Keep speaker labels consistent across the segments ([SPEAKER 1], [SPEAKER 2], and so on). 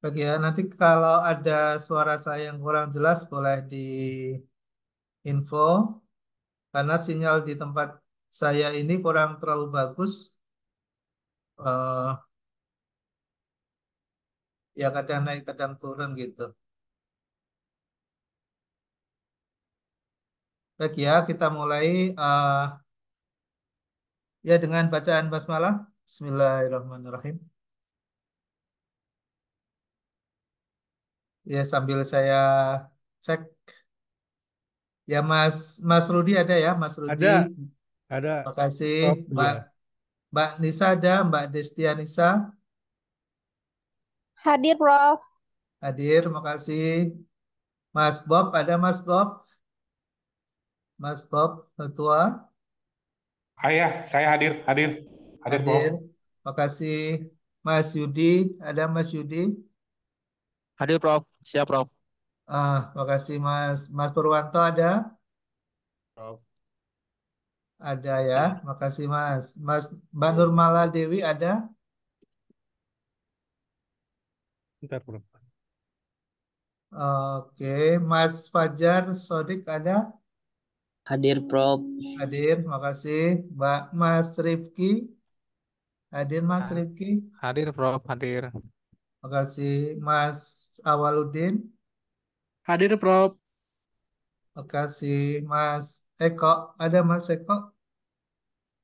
[SPEAKER 1] Oke ya, nanti kalau ada suara saya yang kurang jelas boleh di info karena sinyal di tempat saya ini kurang terlalu bagus. eh Ya kadang naik kadang turun gitu. Baik ya, kita mulai eh, ya dengan bacaan basmalah. Bismillahirrahmanirrahim. Ya sambil saya cek. Ya Mas Rudi ada ya, Mas Rudi.
[SPEAKER 2] Ada, ada,
[SPEAKER 1] Makasih.
[SPEAKER 2] Prof.
[SPEAKER 1] Mbak
[SPEAKER 2] Iya.
[SPEAKER 1] Mbak Nisa ada, Mbak Destia Nisa
[SPEAKER 3] Hadir, Prof.
[SPEAKER 1] hadir. Makasih. Mas Bob ada, Mas Bob. Mas Bob ketua
[SPEAKER 4] Ayah, saya hadir, hadir, hadir, Prof.
[SPEAKER 1] hadir. Makasih. Mas Yudi ada, Mas Yudi.
[SPEAKER 5] Hadir Prof. Siap Prof.
[SPEAKER 1] Makasih Mas Mas Purwanto ada.
[SPEAKER 5] Prof.
[SPEAKER 1] Ada ya. Makasih Mas. Mbak Nurmala Dewi ada.
[SPEAKER 2] Bentar, Prof.
[SPEAKER 1] Oke, Mas Fajar Sodik ada.
[SPEAKER 6] Hadir, Prof.
[SPEAKER 1] Hadir, makasih. Mas Rifki hadir, Mas
[SPEAKER 5] Ah,
[SPEAKER 1] Rifki.
[SPEAKER 5] hadir Prof. Hadir.
[SPEAKER 1] Makasih, Mas Awaludin.
[SPEAKER 7] Hadir, Prof.
[SPEAKER 1] Makasih, Mas Eko. Ada Mas Eko.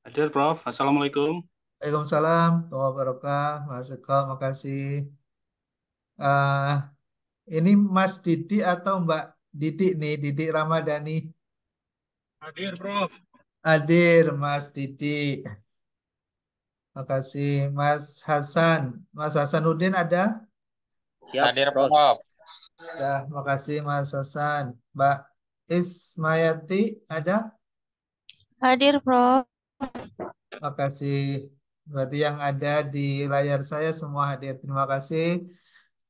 [SPEAKER 7] Hadir, Prof. Assalamualaikum.
[SPEAKER 1] Waalaikumsalam. Warahmatullahi wabarakatuh. Mas Eko, makasih. Ah, ini Mas Didi atau Mbak Didi nih, Didi Ramadhani.
[SPEAKER 7] Hadir, Prof.
[SPEAKER 1] Hadir, Mas Didi. Makasih, Mas Hasan. Mas Hasanuddin ada?
[SPEAKER 6] Siap,
[SPEAKER 8] Hadir
[SPEAKER 6] Prof.
[SPEAKER 8] Prof.
[SPEAKER 1] Ya, makasih Mas Hasan. Mbak Ismayati ada?
[SPEAKER 3] Hadir, Prof.
[SPEAKER 1] Makasih. Berarti yang ada di layar saya semua hadir. Terima kasih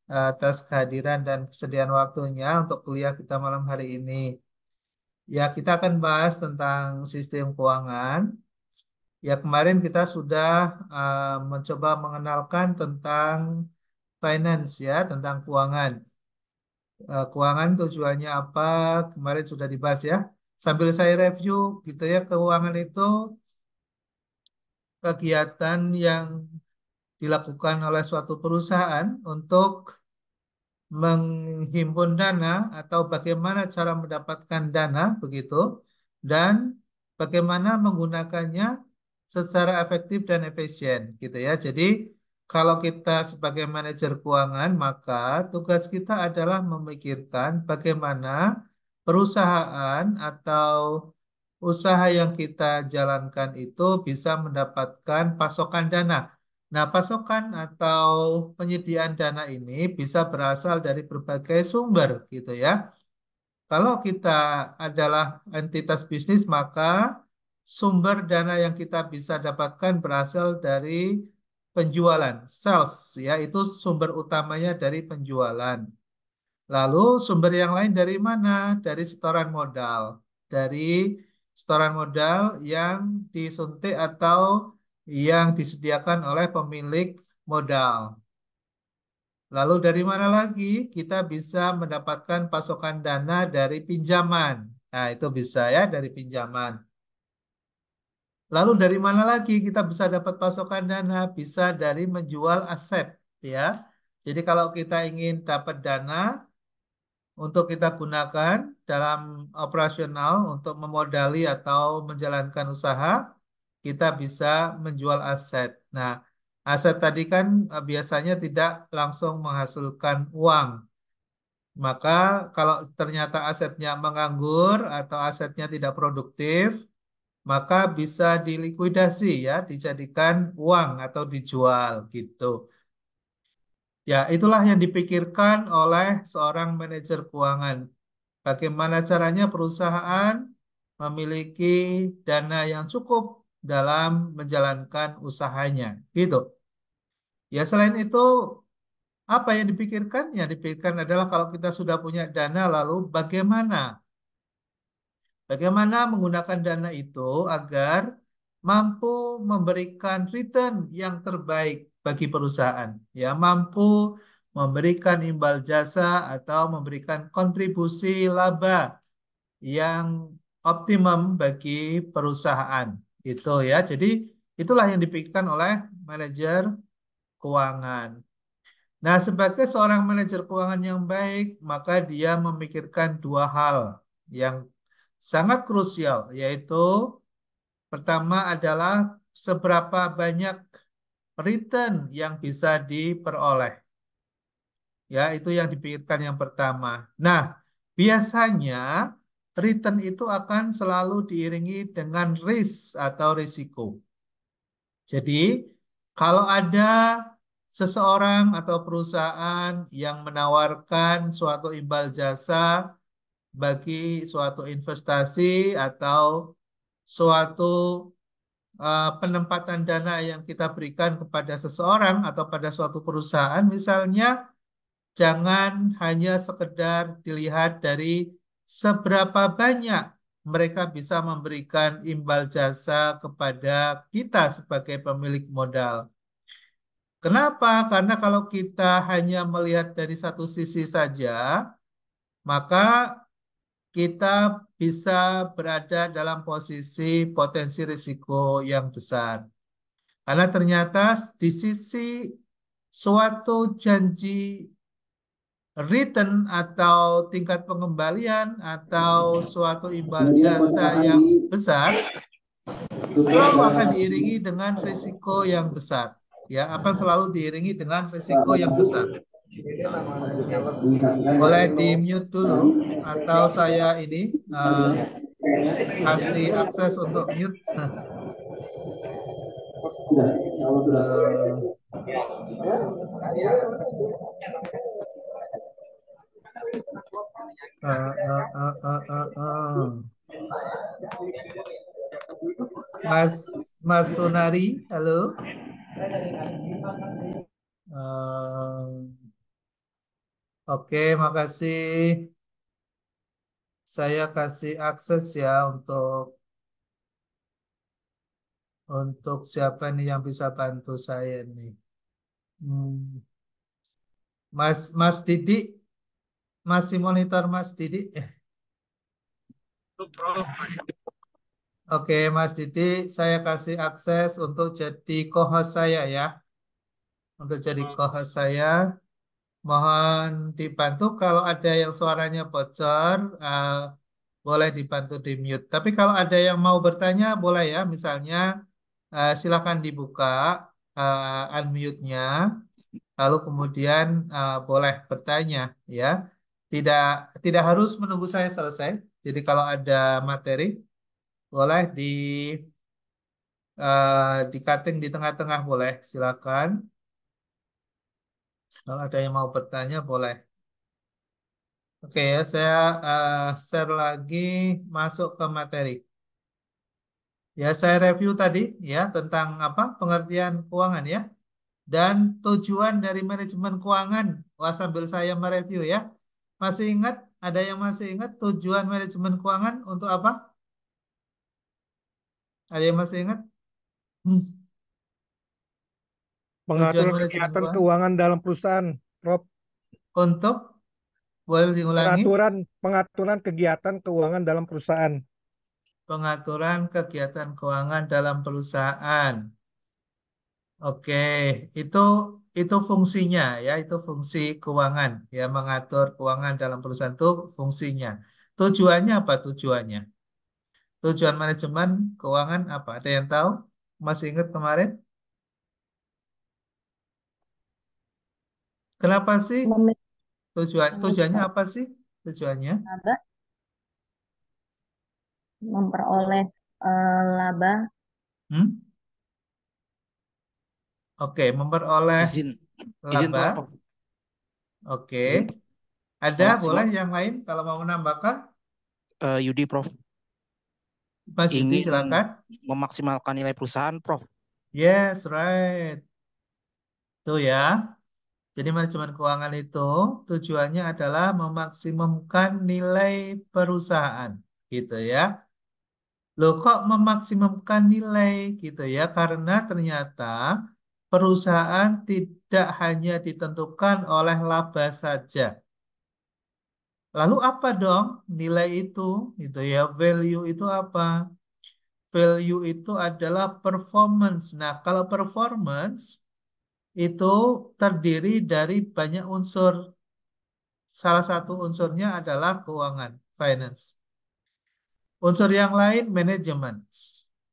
[SPEAKER 1] atas kehadiran dan kesediaan waktunya untuk kuliah kita malam hari ini. Ya, kita akan bahas tentang sistem keuangan. Ya, kemarin kita sudah mencoba mengenalkan tentang finance ya, tentang keuangan. Keuangan tujuannya apa? Kemarin sudah dibahas ya. Sambil saya review gitu ya, keuangan itu kegiatan yang dilakukan oleh suatu perusahaan untuk menghimpun dana atau bagaimana cara mendapatkan dana begitu dan bagaimana menggunakannya secara efektif dan efisien gitu ya. Jadi kalau kita sebagai manajer keuangan maka tugas kita adalah memikirkan bagaimana perusahaan atau usaha yang kita jalankan itu bisa mendapatkan pasokan dana. Nah, pasokan atau penyediaan dana ini bisa berasal dari berbagai sumber, gitu ya. Kalau kita adalah entitas bisnis, maka sumber dana yang kita bisa dapatkan berasal dari penjualan, sales, ya, itu sumber utamanya dari penjualan. Lalu sumber yang lain dari mana? Dari setoran modal. Dari setoran modal yang disuntik atau yang disediakan oleh pemilik modal. Lalu dari mana lagi kita bisa mendapatkan pasokan dana dari pinjaman. Nah, itu bisa ya dari pinjaman. Lalu dari mana lagi kita bisa dapat pasokan dana? Bisa dari menjual aset, ya. Jadi kalau kita ingin dapat dana, untuk kita gunakan dalam operasional untuk memodali atau menjalankan usaha, kita bisa menjual aset. Nah, aset tadi kan biasanya tidak langsung menghasilkan uang. Maka kalau ternyata asetnya menganggur atau asetnya tidak produktif, maka bisa dilikuidasi ya, dijadikan uang atau dijual gitu. Ya, itulah yang dipikirkan oleh seorang manajer keuangan. Bagaimana caranya perusahaan memiliki dana yang cukup dalam menjalankan usahanya, gitu. Ya, selain itu, apa yang dipikirkan? Yang dipikirkan adalah kalau kita sudah punya dana, lalu bagaimana menggunakan dana itu agar mampu memberikan return yang terbaik bagi perusahaan, ya, mampu memberikan imbal jasa atau memberikan kontribusi laba yang optimum bagi perusahaan. Itu ya. Jadi itulah yang dipikirkan oleh manajer keuangan. Nah, sebagai seorang manajer keuangan yang baik, maka dia memikirkan dua hal yang sangat krusial, yaitu pertama adalah seberapa banyak return yang bisa diperoleh. Ya, itu yang dipikirkan yang pertama. Nah, biasanya return itu akan selalu diiringi dengan risk atau risiko. Jadi, kalau ada seseorang atau perusahaan yang menawarkan suatu imbal jasa bagi suatu investasi atau suatu penempatan dana yang kita berikan kepada seseorang atau pada suatu perusahaan, misalnya, jangan hanya sekedar dilihat dari seberapa banyak mereka bisa memberikan imbal jasa kepada kita sebagai pemilik modal. Kenapa? Karena kalau kita hanya melihat dari satu sisi saja, maka kita bisa berada dalam posisi potensi risiko yang besar. Karena ternyata di sisi suatu janji return atau tingkat pengembalian atau suatu imbal jasa yang besar, itu selalu akan diiringi dengan risiko yang besar. Ya, akan selalu diiringi dengan risiko yang besar. Boleh di-mute dulu atau saya ini kasih akses untuk mute. Mas Sunari, halo. Oke, makasih. Saya kasih akses ya untuk siapa nih yang bisa bantu saya nih. Mas Didi, masih monitor Mas Didi? Oke, Mas Didi, saya kasih akses untuk jadi co-host saya ya. Untuk jadi co-host saya, mohon dibantu kalau ada yang suaranya bocor, boleh dibantu di mute. Tapi kalau ada yang mau bertanya, boleh ya. Misalnya, silakan dibuka unmute-nya, lalu kemudian boleh bertanya ya. Tidak harus menunggu saya selesai. Jadi kalau ada materi, boleh di cutting di tengah-tengah boleh, silakan. Kalau ada yang mau bertanya boleh. Oke ya, saya share lagi masuk ke materi. Ya, saya review tadi ya tentang apa pengertian keuangan ya dan tujuan dari manajemen keuangan. Wah, sambil saya mereview ya. Masih ingat? Ada yang masih ingat tujuan manajemen keuangan untuk apa? Ada yang masih ingat? Tujuan
[SPEAKER 2] Pengaturan
[SPEAKER 1] manajemen
[SPEAKER 2] kegiatan
[SPEAKER 1] keuangan
[SPEAKER 2] keuangan dalam perusahaan, Prof.
[SPEAKER 1] untuk boleh diulangi
[SPEAKER 2] Pengaturan kegiatan keuangan dalam perusahaan.
[SPEAKER 1] pengaturan kegiatan keuangan dalam perusahaan. Oke, itu fungsinya ya, itu fungsi keuangan ya, mengatur keuangan dalam perusahaan itu fungsinya. Tujuannya apa tujuannya? Tujuan manajemen keuangan apa? Ada yang tahu? Masih ingat kemarin? Kenapa sih? Tujuannya apa sih? Tujuannya?
[SPEAKER 3] Laba, memperoleh laba.
[SPEAKER 1] Oke, memperoleh
[SPEAKER 5] Izin
[SPEAKER 1] laba.
[SPEAKER 5] Prof.
[SPEAKER 1] Oke.
[SPEAKER 5] Izin.
[SPEAKER 1] Ada boleh
[SPEAKER 5] Maksimal.
[SPEAKER 1] yang lain kalau mau menambahkan?
[SPEAKER 5] Yudi, Prof.
[SPEAKER 1] Mas Yudi
[SPEAKER 5] Ingin
[SPEAKER 1] silakan.
[SPEAKER 5] memaksimalkan nilai perusahaan, Prof.
[SPEAKER 1] Yes, right. Tuh ya. Jadi manajemen keuangan itu tujuannya adalah memaksimumkan nilai perusahaan, gitu ya. Loh kok memaksimumkan nilai gitu ya? Karena ternyata perusahaan tidak hanya ditentukan oleh laba saja. Lalu apa dong nilai itu? Gitu ya, value itu apa? Value itu adalah performance. Nah, kalau performance itu terdiri dari banyak unsur. Salah satu unsurnya adalah keuangan, finance. Unsur yang lain, manajemen.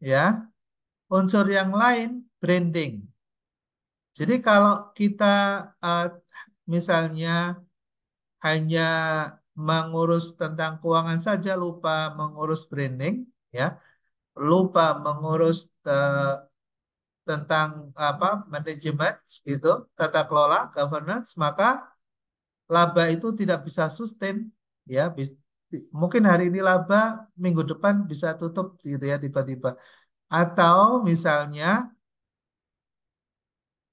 [SPEAKER 1] Ya. Unsur yang lain, branding. Jadi kalau kita uh, misalnya hanya mengurus tentang keuangan saja, lupa mengurus branding, ya, lupa mengurus tentang apa manajemen, gitu, tata kelola, governance, maka laba itu tidak bisa sustain, ya. Mungkin hari ini laba, minggu depan bisa tutup, gitu ya, tiba-tiba. Atau misalnya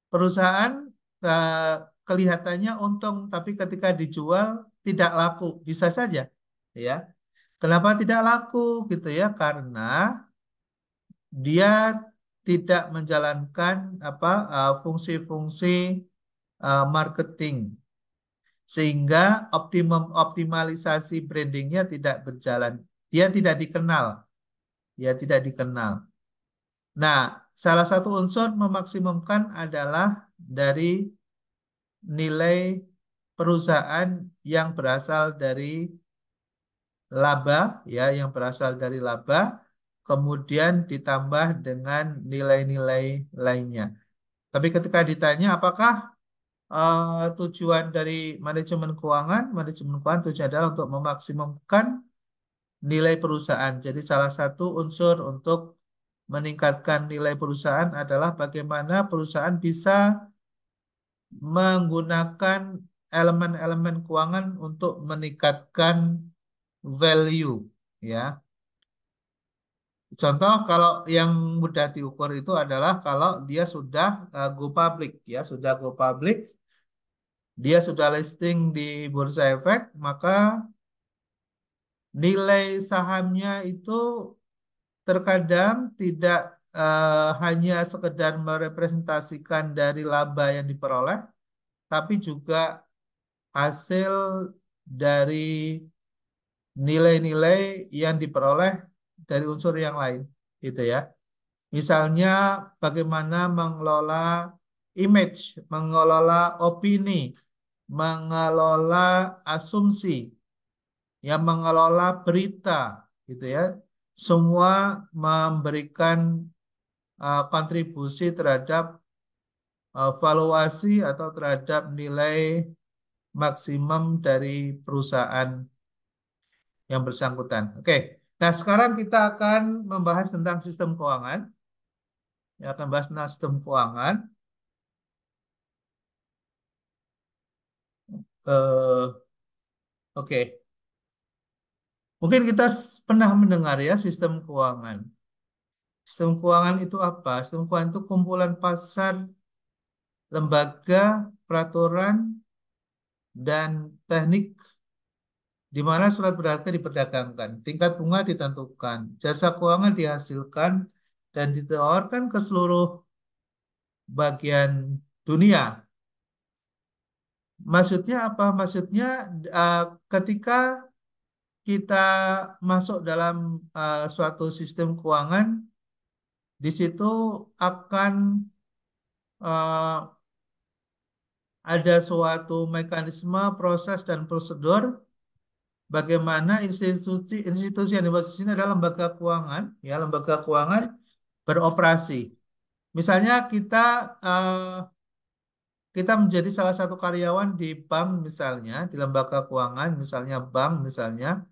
[SPEAKER 1] perusahaan eh, kelihatannya untung, tapi ketika dijual tidak laku, bisa saja, ya. Kenapa tidak laku, gitu ya? Karena dia tidak menjalankan apa fungsi-fungsi marketing, sehingga optimalisasi brandingnya tidak berjalan. Dia tidak dikenal, ya tidak dikenal. Nah, salah satu unsur memaksimumkan adalah dari nilai perusahaan yang berasal dari laba, ya, yang berasal dari laba, kemudian ditambah dengan nilai-nilai lainnya. Tapi ketika ditanya apakah tujuan dari manajemen keuangan tujuannya adalah untuk memaksimumkan nilai perusahaan. Jadi salah satu unsur untuk meningkatkan nilai perusahaan adalah bagaimana perusahaan bisa menggunakan elemen-elemen keuangan untuk meningkatkan value, ya. Contoh kalau yang mudah diukur itu adalah kalau dia sudah go public, ya, sudah go public, dia sudah listing di Bursa Efek, maka nilai sahamnya itu terkadang tidak hanya sekedar merepresentasikan dari laba yang diperoleh, tapi juga hasil dari nilai-nilai yang diperoleh dari unsur yang lain, gitu ya. Misalnya bagaimana mengelola image, mengelola opini, mengelola asumsi, yang mengelola berita, gitu ya. Semua memberikan kontribusi terhadap valuasi atau terhadap nilai maksimum dari perusahaan yang bersangkutan. Oke, nah sekarang kita akan membahas tentang sistem keuangan. Ya, akan bahas tentang sistem keuangan. Oke, mungkin kita pernah mendengar ya sistem keuangan. Sistem keuangan itu apa? Sistem keuangan itu kumpulan pasar, lembaga, peraturan, dan teknik di mana surat berharga diperdagangkan, tingkat bunga ditentukan, jasa keuangan dihasilkan dan ditawarkan ke seluruh bagian dunia. Maksudnya apa? Maksudnya ketika kita masuk dalam suatu sistem keuangan, di situ akan ada suatu mekanisme, proses, dan prosedur bagaimana institusi yang dimaksud sini adalah lembaga keuangan, ya, lembaga keuangan beroperasi. Misalnya kita menjadi salah satu karyawan di bank misalnya, di lembaga keuangan misalnya bank misalnya,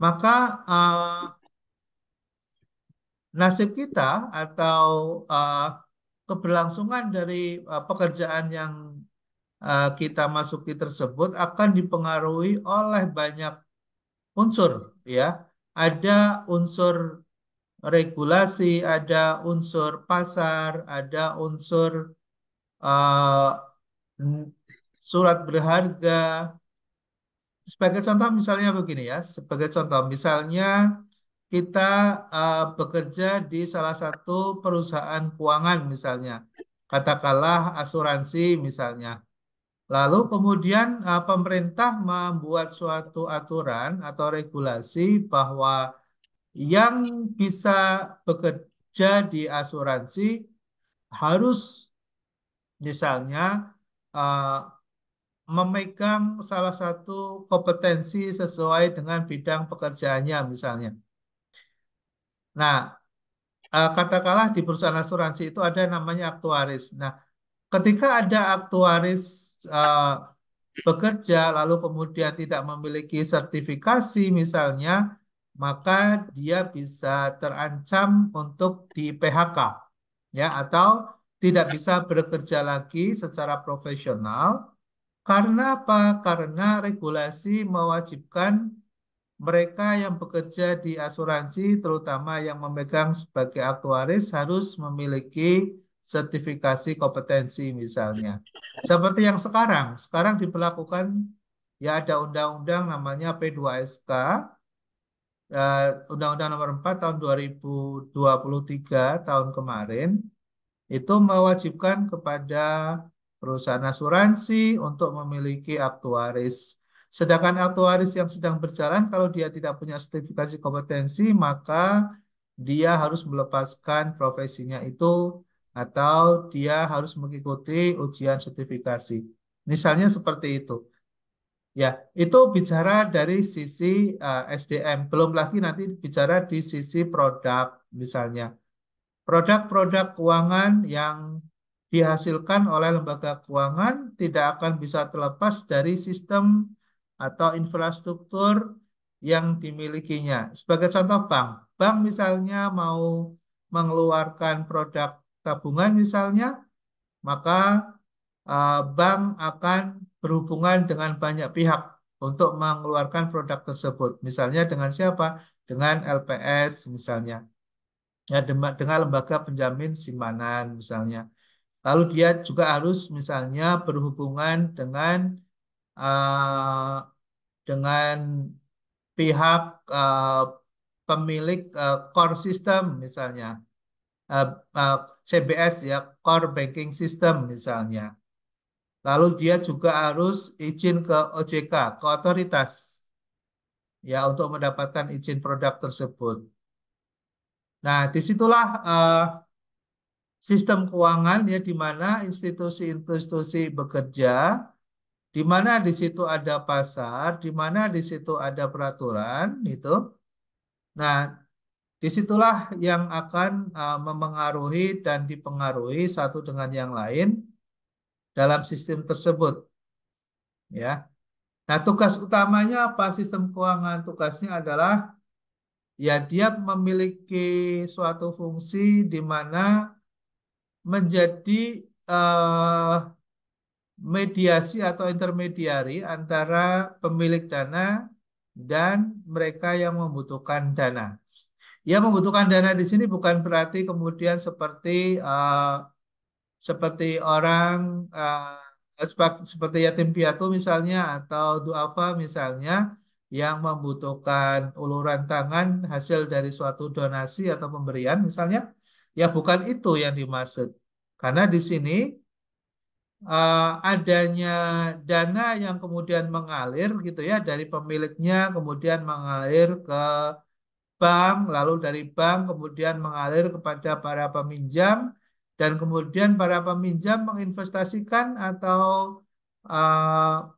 [SPEAKER 1] maka nasib kita atau keberlangsungan dari pekerjaan yang kita masuki tersebut akan dipengaruhi oleh banyak unsur, ya. Ada unsur regulasi, ada unsur pasar, ada unsur surat berharga. Sebagai contoh misalnya begini ya, sebagai contoh misalnya kita bekerja di salah satu perusahaan keuangan misalnya. katakanlah asuransi misalnya. Lalu kemudian pemerintah membuat suatu aturan atau regulasi bahwa yang bisa bekerja di asuransi harus misalnya eh, memegang salah satu kompetensi sesuai dengan bidang pekerjaannya misalnya. Nah, katakanlah di perusahaan asuransi itu ada namanya aktuaris. Nah, ketika ada aktuaris bekerja lalu kemudian tidak memiliki sertifikasi misalnya, maka dia bisa terancam untuk di PHK ya atau tidak bisa bekerja lagi secara profesional. Karena apa? Karena regulasi mewajibkan mereka yang bekerja di asuransi, terutama yang memegang sebagai aktuaris, harus memiliki sertifikasi kompetensi misalnya. Seperti yang sekarang diberlakukan ya ada undang-undang namanya P2SK, Undang-Undang Nomor 4 tahun 2023 tahun kemarin, itu mewajibkan kepada perusahaan asuransi untuk memiliki aktuaris. Sedangkan aktuaris yang sedang berjalan, kalau dia tidak punya sertifikasi kompetensi, maka dia harus melepaskan profesinya itu atau dia harus mengikuti ujian sertifikasi. Misalnya seperti itu. Ya, itu bicara dari sisi SDM. Belum lagi nanti bicara di sisi produk misalnya. Produk-produk keuangan yang dihasilkan oleh lembaga keuangan tidak akan bisa terlepas dari sistem atau infrastruktur yang dimilikinya. Sebagai contoh bank, bank misalnya mau mengeluarkan produk tabungan misalnya, maka bank akan berhubungan dengan banyak pihak untuk mengeluarkan produk tersebut. Misalnya dengan siapa? Dengan LPS misalnya. Ya, dengan lembaga penjamin simpanan misalnya. Lalu dia juga harus misalnya berhubungan uh, dengan pihak pemilik core system misalnya, uh, uh, CBS ya, core banking system misalnya. Lalu dia juga harus izin ke OJK, ke otoritas ya untuk mendapatkan izin produk tersebut. Nah, disitulah sistem keuangan ya di mana institusi-institusi bekerja, di mana di situ ada pasar, di mana di situ ada peraturan itu. Nah, disitulah yang akan memengaruhi dan dipengaruhi satu dengan yang lain dalam sistem tersebut. Ya. Nah, tugas utamanya apa sistem keuangan? Tugasnya adalah ya dia memiliki suatu fungsi di mana menjadi mediasi atau intermediari antara pemilik dana dan mereka yang membutuhkan dana. Ya, membutuhkan dana di sini bukan berarti kemudian seperti orang seperti yatim piatu misalnya atau duafa misalnya yang membutuhkan uluran tangan hasil dari suatu donasi atau pemberian misalnya, ya bukan itu yang dimaksud. Karena di sini adanya dana yang kemudian mengalir gitu ya dari pemiliknya kemudian mengalir ke bank, lalu dari bank kemudian mengalir kepada para peminjam dan kemudian para peminjam menginvestasikan atau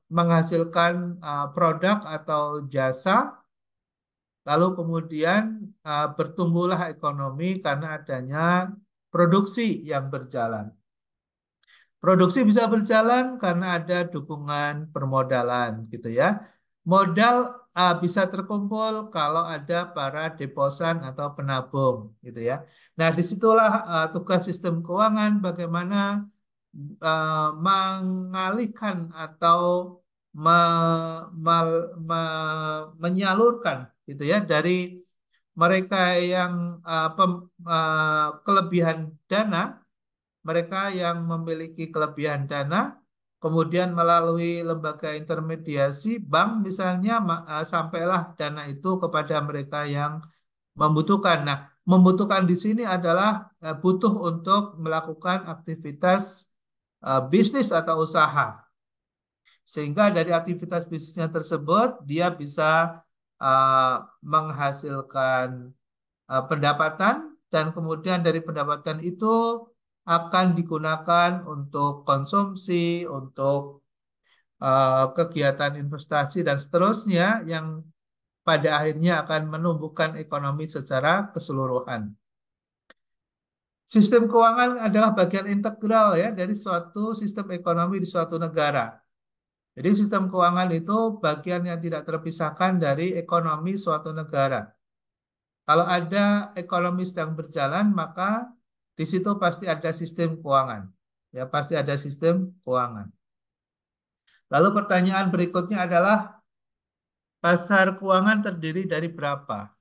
[SPEAKER 1] menghasilkan produk atau jasa, lalu kemudian bertumbuhlah ekonomi karena adanya produksi yang berjalan. Produksi bisa berjalan karena ada dukungan permodalan gitu ya. Modal bisa terkumpul kalau ada para deposan atau penabung gitu ya. Nah, disitulah tugas sistem keuangan bagaimana mengalihkan atau menyalurkan gitu ya dari mereka yang kelebihan dana, mereka yang memiliki kelebihan dana, kemudian melalui lembaga intermediasi, bank misalnya, sampailah dana itu kepada mereka yang membutuhkan. Nah, membutuhkan di sini adalah butuh untuk melakukan aktivitas bisnis atau usaha. Sehingga dari aktivitas bisnisnya tersebut dia bisa menghasilkan pendapatan dan kemudian dari pendapatan itu akan digunakan untuk konsumsi, untuk kegiatan investasi dan seterusnya yang pada akhirnya akan menumbuhkan ekonomi secara keseluruhan. Sistem keuangan adalah bagian integral ya dari suatu sistem ekonomi di suatu negara. Jadi sistem keuangan itu bagian yang tidak terpisahkan dari ekonomi suatu negara. Kalau ada ekonomi sedang berjalan, maka di situ pasti ada sistem keuangan. Ya, pasti ada sistem keuangan. Lalu pertanyaan berikutnya adalah pasar keuangan terdiri dari berapa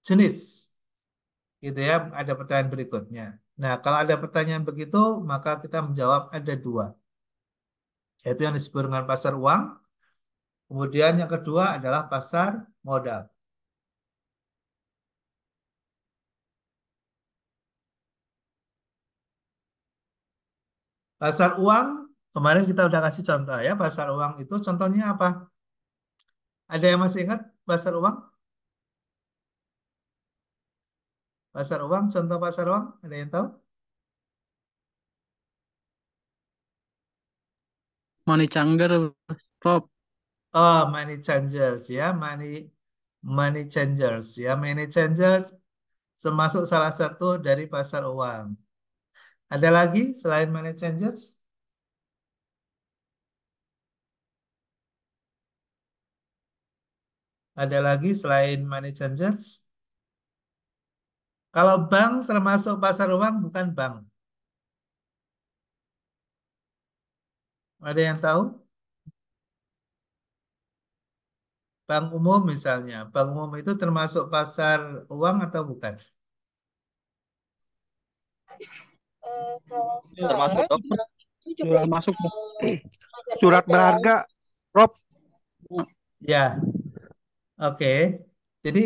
[SPEAKER 1] jenis? Gitu ya, ada pertanyaan berikutnya. Nah, kalau ada pertanyaan begitu, maka kita menjawab ada dua. Yaitu yang disebut dengan pasar uang. Kemudian yang kedua adalah pasar modal. Pasar uang, kemarin kita udah kasih contoh ya. Pasar uang itu contohnya apa? Ada yang masih ingat pasar uang? Pasar uang, contoh pasar uang, ada yang tahu?
[SPEAKER 7] Money changer, Prof.
[SPEAKER 1] Oh, money changers ya, money changers ya, money changers termasuk salah satu dari pasar uang. Ada lagi selain money changers? Ada lagi selain money changers? Kalau bank termasuk pasar uang bukan bank. Ada yang tahu? Bank umum misalnya. Bank umum itu termasuk pasar uang atau bukan?
[SPEAKER 3] Kalau
[SPEAKER 6] Termasuk,
[SPEAKER 3] sekarang
[SPEAKER 6] Dok.
[SPEAKER 3] itu juga
[SPEAKER 7] Masuk, Prof.
[SPEAKER 3] pasar
[SPEAKER 2] Surat
[SPEAKER 3] modal.
[SPEAKER 2] berharga, Prof.
[SPEAKER 1] Ya, oke. Jadi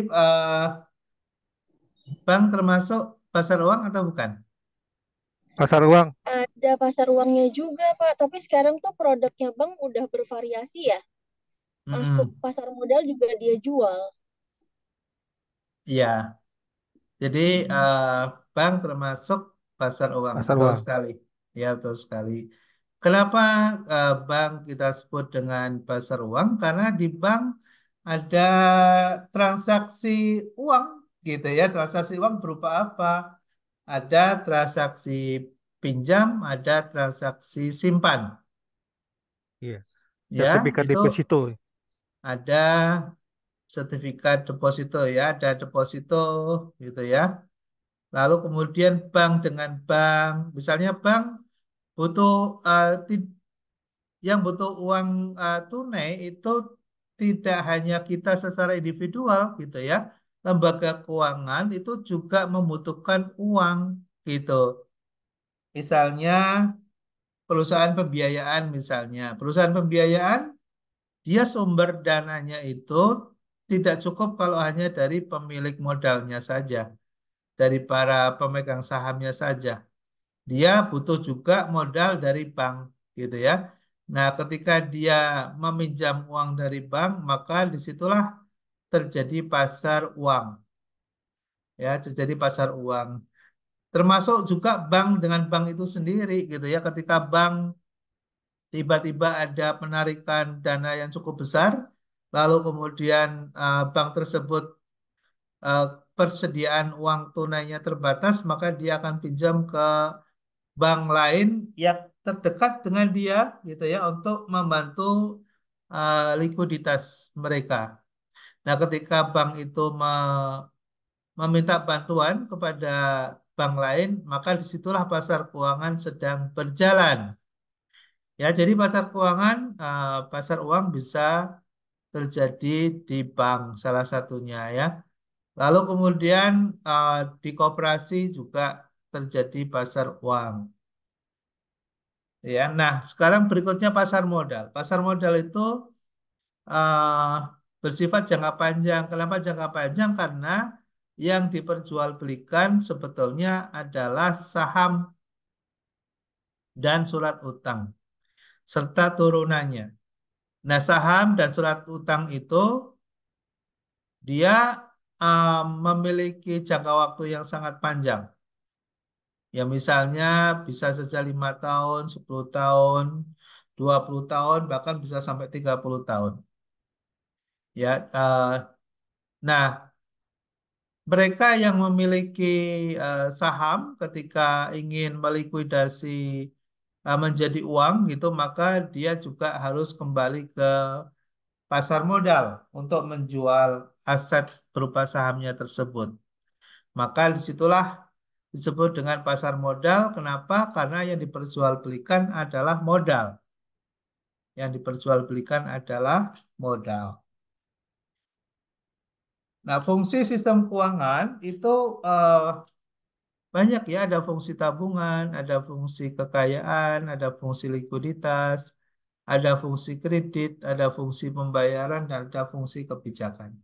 [SPEAKER 1] bank termasuk pasar uang atau bukan?
[SPEAKER 2] Pasar uang.
[SPEAKER 3] Ada pasar uangnya juga, Pak. Tapi sekarang tuh produknya bank udah bervariasi ya. Masuk
[SPEAKER 1] Mm-mm.
[SPEAKER 3] pasar modal juga dia jual.
[SPEAKER 1] Iya. Jadi bank termasuk pasar uang,
[SPEAKER 2] Pasar
[SPEAKER 1] betul
[SPEAKER 2] uang.
[SPEAKER 1] sekali. Ya, betul sekali. Kenapa bank kita sebut dengan pasar uang? Karena di bank ada transaksi uang, gitu ya. Transaksi uang berupa apa? Ada transaksi pinjam, ada transaksi simpan.
[SPEAKER 2] Iya.
[SPEAKER 1] Ya,
[SPEAKER 2] Sertifikat
[SPEAKER 1] itu
[SPEAKER 2] deposito.
[SPEAKER 1] ada sertifikat deposito ya, ada deposito gitu ya. Lalu kemudian bank dengan bank, misalnya bank butuh yang butuh uang tunai itu tidak hanya kita secara individual gitu ya. Lembaga keuangan itu juga membutuhkan uang gitu. Misalnya perusahaan pembiayaan misalnya. Perusahaan pembiayaan dia sumber dananya itu tidak cukup kalau hanya dari pemilik modalnya saja, dari para pemegang sahamnya saja. Dia butuh juga modal dari bank, gitu ya. Nah, ketika dia meminjam uang dari bank, maka disitulah terjadi pasar uang, ya, terjadi pasar uang. Termasuk juga bank dengan bank itu sendiri, gitu ya. Ketika bank tiba-tiba ada penarikan dana yang cukup besar, lalu kemudian bank tersebut eh, persediaan uang tunainya terbatas, maka dia akan pinjam ke bank lain yang terdekat dengan dia gitu ya untuk membantu likuiditas mereka. Nah, ketika bank itu meminta bantuan kepada bank lain, maka disitulah pasar keuangan sedang berjalan. Ya, jadi pasar keuangan, pasar uang bisa terjadi di bank salah satunya ya. Lalu kemudian di koperasi juga terjadi pasar uang. Ya, nah sekarang berikutnya pasar modal. Pasar modal itu bersifat jangka panjang. Kenapa jangka panjang? Karena yang diperjualbelikan sebetulnya adalah saham dan surat utang serta turunannya. Nah, saham dan surat utang itu dia memiliki jangka waktu yang sangat panjang. Ya misalnya bisa saja 5 tahun, 10 tahun, 20 tahun, bahkan bisa sampai 30 tahun. Ya, nah mereka yang memiliki saham ketika ingin melikuidasi menjadi uang gitu, maka dia juga harus kembali ke pasar modal untuk menjual aset berupa sahamnya tersebut. Maka disitulah disebut dengan pasar modal. Kenapa? Karena yang diperjualbelikan adalah modal. Yang diperjualbelikan adalah modal. Nah, fungsi sistem keuangan itu banyak ya. Ada fungsi tabungan, ada fungsi kekayaan, ada fungsi likuiditas, ada fungsi kredit, ada fungsi pembayaran, dan ada fungsi kebijakan.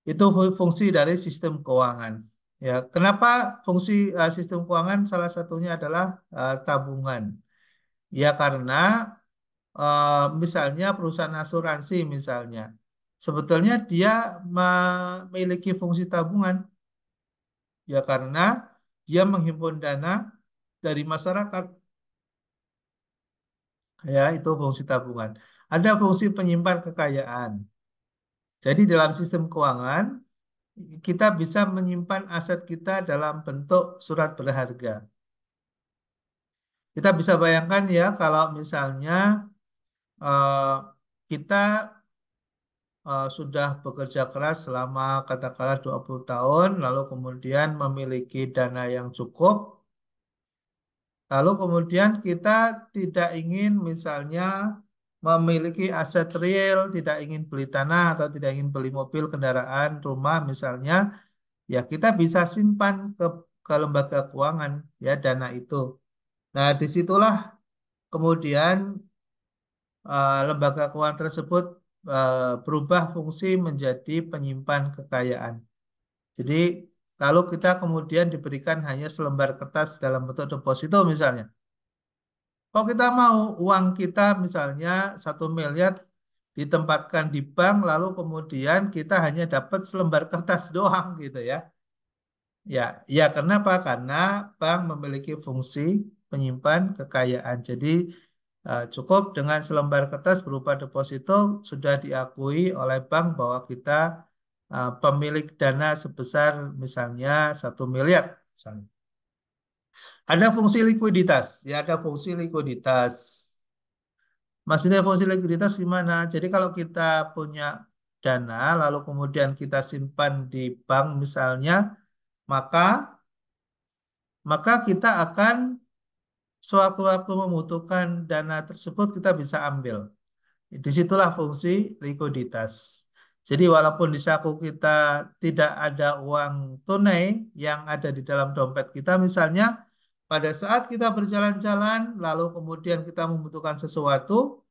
[SPEAKER 1] Itu fungsi dari sistem keuangan. Ya, kenapa fungsi sistem keuangan salah satunya adalah tabungan? Ya karena misalnya perusahaan asuransi misalnya, sebetulnya dia memiliki fungsi tabungan. Ya karena dia menghimpun dana dari masyarakat. Ya, itu fungsi tabungan. Ada fungsi penyimpan kekayaan. Jadi dalam sistem keuangan kita bisa menyimpan aset kita dalam bentuk surat berharga. Kita bisa bayangkan ya kalau misalnya kita sudah bekerja keras selama katakanlah 20 tahun, lalu kemudian memiliki dana yang cukup, lalu kemudian kita tidak ingin misalnya memiliki aset real, tidak ingin beli tanah atau tidak ingin beli mobil, kendaraan, rumah misalnya, ya kita bisa simpan ke lembaga keuangan ya dana itu. Nah, disitulah kemudian lembaga keuangan tersebut berubah fungsi menjadi penyimpan kekayaan. Jadi lalu kita kemudian diberikan hanya selembar kertas dalam bentuk deposito misalnya. Kalau kita mau uang kita misalnya 1 miliar ditempatkan di bank, lalu kemudian kita hanya dapat selembar kertas doang gitu ya. Ya, kenapa? Karena bank memiliki fungsi penyimpan kekayaan. Jadi cukup dengan selembar kertas berupa deposito sudah diakui oleh bank bahwa kita pemilik dana sebesar misalnya 1 miliar. Misalnya. Ada fungsi likuiditas, ya ada fungsi likuiditas. Maksudnya fungsi likuiditas gimana? Jadi kalau kita punya dana, lalu kemudian kita simpan di bank misalnya, maka kita akan sewaktu-waktu membutuhkan dana tersebut kita bisa ambil. Disitulah fungsi likuiditas. Jadi walaupun di saku kita tidak ada uang tunai yang ada di dalam dompet kita misalnya, pada saat kita berjalan-jalan lalu kemudian kita membutuhkan sesuatu,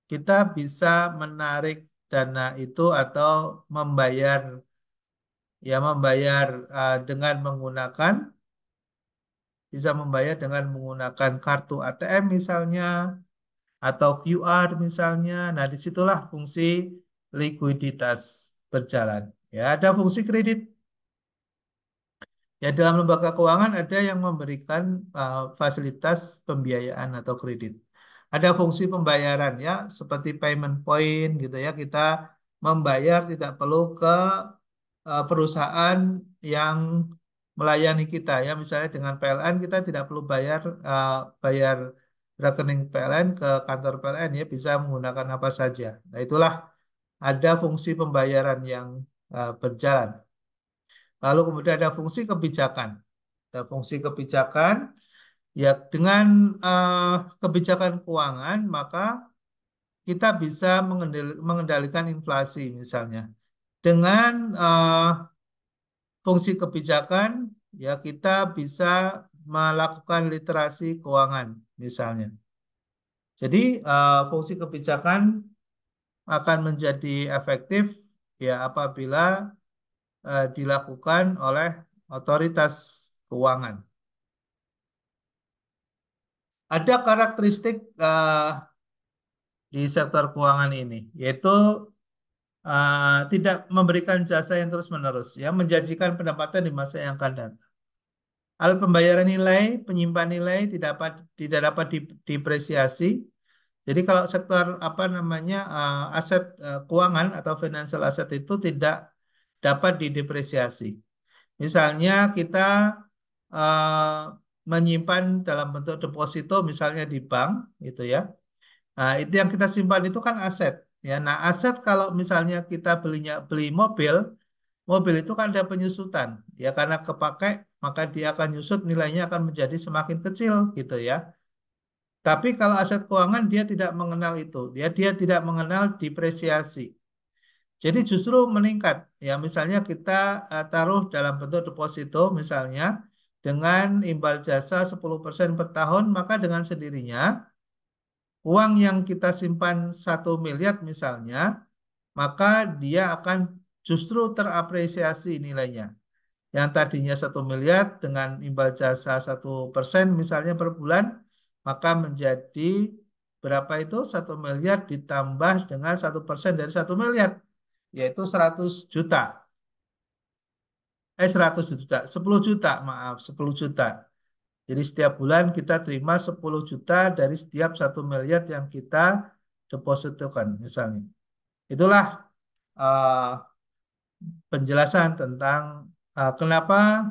[SPEAKER 1] kita bisa menarik dana itu atau membayar dengan menggunakan bisa membayar dengan menggunakan kartu ATM misalnya atau QR misalnya. Nah, disitulah fungsi likuiditas berjalan. Ya, ada fungsi kredit. Ya, dalam lembaga keuangan ada yang memberikan fasilitas pembiayaan atau kredit. Ada fungsi pembayaran ya, seperti payment point gitu ya. Kita membayar tidak perlu ke perusahaan yang melayani kita ya. Misalnya dengan PLN kita tidak perlu bayar rekening PLN ke kantor PLN ya, bisa menggunakan apa saja. Nah, itulah ada fungsi pembayaran yang berjalan. Lalu kemudian ada fungsi kebijakan. Ada fungsi kebijakan, ya dengan kebijakan keuangan maka kita bisa mengendalikan inflasi misalnya. Dengan fungsi kebijakan, ya kita bisa melakukan literasi keuangan misalnya. Jadi fungsi kebijakan akan menjadi efektif ya apabila dilakukan oleh otoritas keuangan. Ada karakteristik di sektor keuangan ini, yaitu tidak memberikan jasa yang terus-menerus, ya, menjanjikan pendapatan di masa yang akan datang. Alat pembayaran nilai, penyimpan nilai tidak dapat didepresiasi. Jadi kalau sektor apa namanya aset keuangan atau financial asset itu tidak dapat didepresiasi. Misalnya kita menyimpan dalam bentuk deposito misalnya di bank, gitu ya. Nah, itu yang kita simpan itu kan aset, ya. Nah, aset kalau misalnya kita beli mobil, mobil itu kan ada penyusutan, ya, karena kepakai maka dia akan nyusut, nilainya akan menjadi semakin kecil, gitu ya. Tapi kalau aset keuangan dia tidak mengenal itu, dia tidak mengenal depresiasi. Jadi justru meningkat, ya. Misalnya kita taruh dalam bentuk deposito, misalnya dengan imbal jasa 10% per tahun, maka dengan sendirinya uang yang kita simpan 1 miliar misalnya, maka dia akan justru terapresiasi nilainya. Yang tadinya 1 miliar dengan imbal jasa 1% misalnya per bulan, maka menjadi berapa itu? 1 miliar ditambah dengan 1% dari 1 miliar, yaitu 100 juta. 100 juta, 10 juta, maaf, 10 juta. Jadi setiap bulan kita terima 10 juta dari setiap 1 miliar yang kita depositokan misalnya. Itulah penjelasan tentang kenapa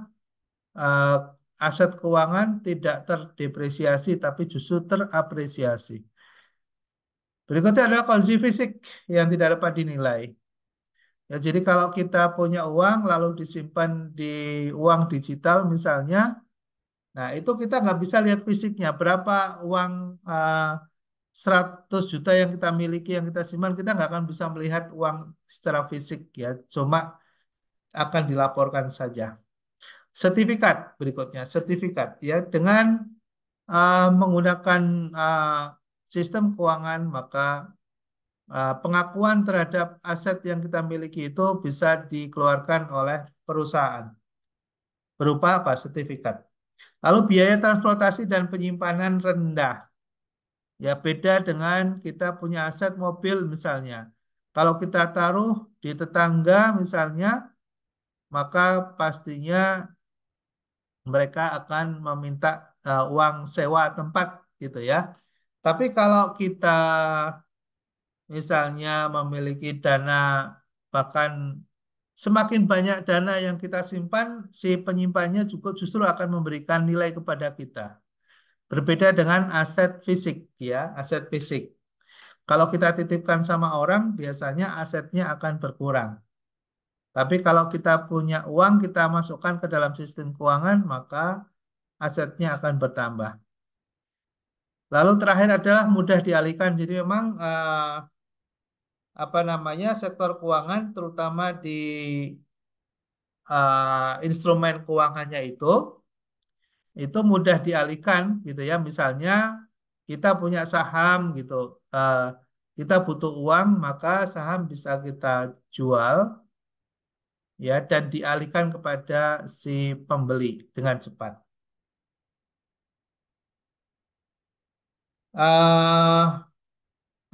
[SPEAKER 1] aset keuangan tidak terdepresiasi tapi justru terapresiasi. Berikutnya adalah kondisi fisik yang tidak dapat dinilai. Ya, jadi kalau kita punya uang lalu disimpan di uang digital misalnya, nah itu kita nggak bisa lihat fisiknya. Berapa uang 100 juta yang kita miliki, yang kita simpan, kita nggak akan bisa melihat uang secara fisik, ya. Cuma akan dilaporkan saja. Sertifikat berikutnya, sertifikat, ya, dengan menggunakan sistem keuangan maka pengakuan terhadap aset yang kita miliki itu bisa dikeluarkan oleh perusahaan berupa apa? Sertifikat. Lalu biaya transportasi dan penyimpanan rendah. Ya, beda dengan kita punya aset mobil misalnya. Kalau kita taruh di tetangga misalnya, maka pastinya mereka akan meminta uang sewa tempat, gitu ya. Tapi kalau kita misalnya memiliki dana, bahkan semakin banyak dana yang kita simpan, si penyimpannya juga justru akan memberikan nilai kepada kita. Berbeda dengan aset fisik, ya, aset fisik. Kalau kita titipkan sama orang, biasanya asetnya akan berkurang. Tapi kalau kita punya uang, kita masukkan ke dalam sistem keuangan, maka asetnya akan bertambah. Lalu terakhir adalah mudah dialihkan. Jadi memang apa namanya sektor keuangan, terutama di instrumen keuangannya itu mudah dialihkan, gitu ya. Misalnya kita punya saham, gitu, kita butuh uang, maka saham bisa kita jual, ya, dan dialihkan kepada si pembeli dengan cepat.